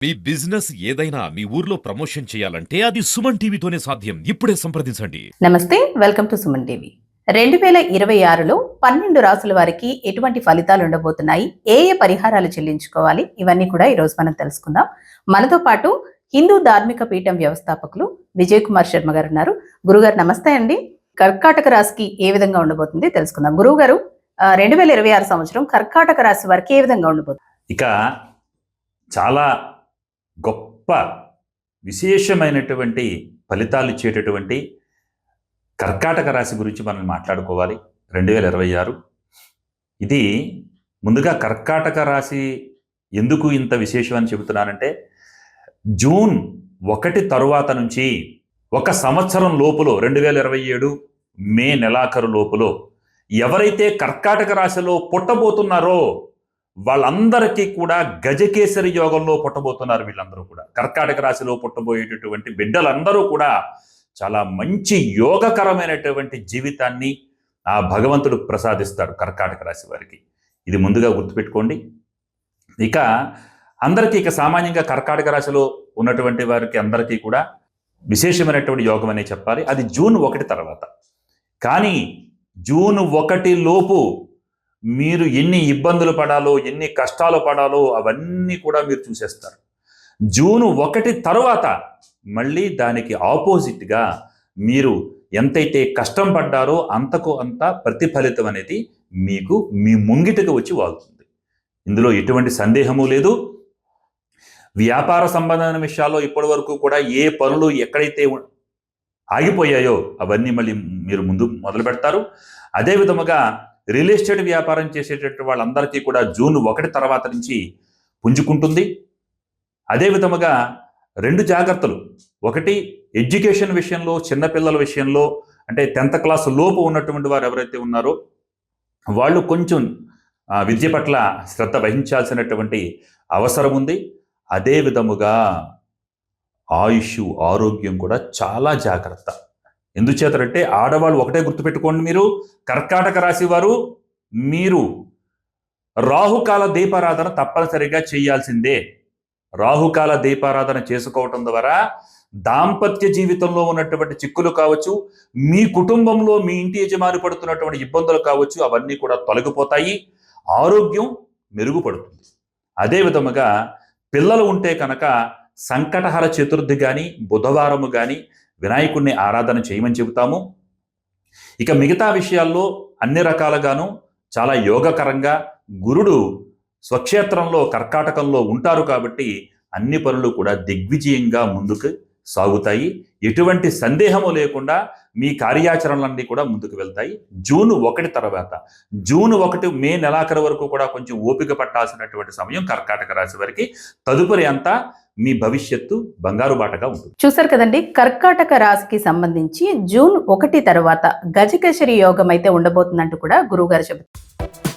మీ business ఏదైనా మీ ఊర్లో promotion చేయాలంటే అది సుమన్ టీవీతోనే సాధ్యం. ఇప్పుడే సంప్రదించండి. నమస్తే, వెల్కమ్ టు సుమన్ టీవీ. 2026లో 12 రాసుల వారికి ఎటువంటి ఫలితాలు ఉండబోతున్నాయి, ఏ ఏ పరిహారాలు చెల్లించుకోవాలి, ఇవన్నీ కూడా ఈరోజు మనం తెలుసుకుందాం. మనతో పాటు హిందూ ధార్మిక పీఠం వ్యవస్థాపకులు విజయ్ కుమార్ శర్మ గారు ఉన్నారు. గురుగారు నమస్తే అండి. కర్కాటక రాశికి ఏ విధంగా ఉండబోతుంది తెలుసుకుందాం. గురువు గారు, 2026 సంవత్సరం కర్కాటక రాశి వారికి ఏ విధంగా ఉండబోతుంది? ఇక చాలా గొప్ప విశేషమైనటువంటి ఫలితాలు ఇచ్చేటటువంటి కర్కాటక రాశి గురించి మనం మాట్లాడుకోవాలి. 2026 ఇది ముందుగా కర్కాటక రాశి ఎందుకు ఇంత విశేషం అని చెబుతున్నానంటే, జూన్ 1 తరువాత నుంచి ఒక సంవత్సరం లోపులో 2027 మే నెలాఖరు లోపులో ఎవరైతే కర్కాటక రాశిలో పుట్టబోతున్నారో వాళ్ళందరికీ కూడా గజకేసరి యోగంలో పుట్టబోతున్నారు. వీళ్ళందరూ కూడా కర్కాటక రాశిలో పుట్టబోయేటటువంటి బిడ్డలందరూ కూడా చాలా మంచి యోగకరమైనటువంటి జీవితాన్ని ఆ భగవంతుడు ప్రసాదిస్తాడు కర్కాటక రాశి వారికి. ఇది ముందుగా గుర్తుపెట్టుకోండి. ఇక అందరికీ ఇక సామాన్యంగా కర్కాటక రాశిలో ఉన్నటువంటి వారికి అందరికీ కూడా విశేషమైనటువంటి యోగం అనే చెప్పాలి. అది జూన్ 1 తర్వాత. కానీ జూన్ 1 లోపు మీరు ఎన్ని ఇబ్బందులు పడాలో, ఎన్ని కష్టాలు పడాలో అవన్నీ కూడా మీరు చూసేస్తారు. జూన్ 1 తరువాత మళ్ళీ దానికి ఆపోజిట్గా మీరు ఎంతైతే కష్టం పడ్డారో అంతకు అంత ప్రతిఫలితం అనేది మీకు మీ ముంగిటకు వచ్చి వాళ్తుంది. ఇందులో ఎటువంటి సందేహము లేదు. వ్యాపార సంబంధమైన విషయాల్లో ఇప్పటి వరకు కూడా ఏ పనులు ఎక్కడైతే ఆగిపోయాయో అవన్నీ మళ్ళీ మీరు ముందు మొదలు పెడతారు. అదే విధముగా రియల్ ఎస్టేట్ వ్యాపారం చేసేటటువంటి వాళ్ళందరికీ కూడా జూన్ 1 తర్వాత నుంచి పుంజుకుంటుంది. అదే విధముగా 2 జాగ్రత్తలు. ఒకటి, ఎడ్యుకేషన్ విషయంలో, చిన్నపిల్లల విషయంలో, అంటే 10th క్లాస్ లోపు ఉన్నటువంటి వారు ఎవరైతే ఉన్నారో వాళ్ళు కొంచెం విద్య పట్ల శ్రద్ధ వహించాల్సినటువంటి అవసరం ఉంది. అదే విధముగా ఆయుష్, ఆరోగ్యం కూడా చాలా జాగ్రత్త. ఎందుచేతంటే ఆడవాళ్ళు ఒకటే గుర్తుపెట్టుకోండి, మీరు కర్కాటక రాశి వారు మీరు రాహుకాల దీపారాధన తప్పనిసరిగా చేయాల్సిందే. రాహుకాల దీపారాధన చేసుకోవటం ద్వారా దాంపత్య జీవితంలో ఉన్నటువంటి చిక్కులు కావచ్చు, మీ కుటుంబంలో మీ ఇంటి యజమాని పడుతున్నటువంటి ఇబ్బందులు కావచ్చు, అవన్నీ కూడా తొలగిపోతాయి. ఆరోగ్యం మెరుగుపడుతుంది. అదే విధముగా పిల్లలు ఉంటే కనుక సంకటహర చతుర్థి కానీ, బుధవారము కానీ వినాయకుడిని ఆరాధన చేయమని చెబుతాము. ఇక మిగతా విషయాల్లో అన్ని రకాలుగాను చాలా యోగకరంగా గురుడు స్వక్షేత్రంలో కర్కాటకంలో ఉంటారు కాబట్టి అన్ని పనులు కూడా దిగ్విజయంగా ముందుకు సాగుతాయి. ఎటువంటి సందేహము లేకుండా మీ కార్యాచరణలన్నీ కూడా ముందుకు వెళ్తాయి. జూన్ 1 తర్వాత, జూన్ 1 మే నెలాఖరు వరకు కూడా కొంచెం ఓపిక పట్టాల్సినటువంటి సమయం కర్కాటక రాశి వారికి. తదుపరి అంతా మీ భవిష్యత్తు బంగారు బాటగా ఉంటుంది. చూసారు కదండి, కర్కాటక రాశికి సంబంధించి జూన్ 1 తర్వాత గజకేసరి యోగం అయితే ఉండబోతుందంటూ కూడా గురువు గారు చెబుతారు.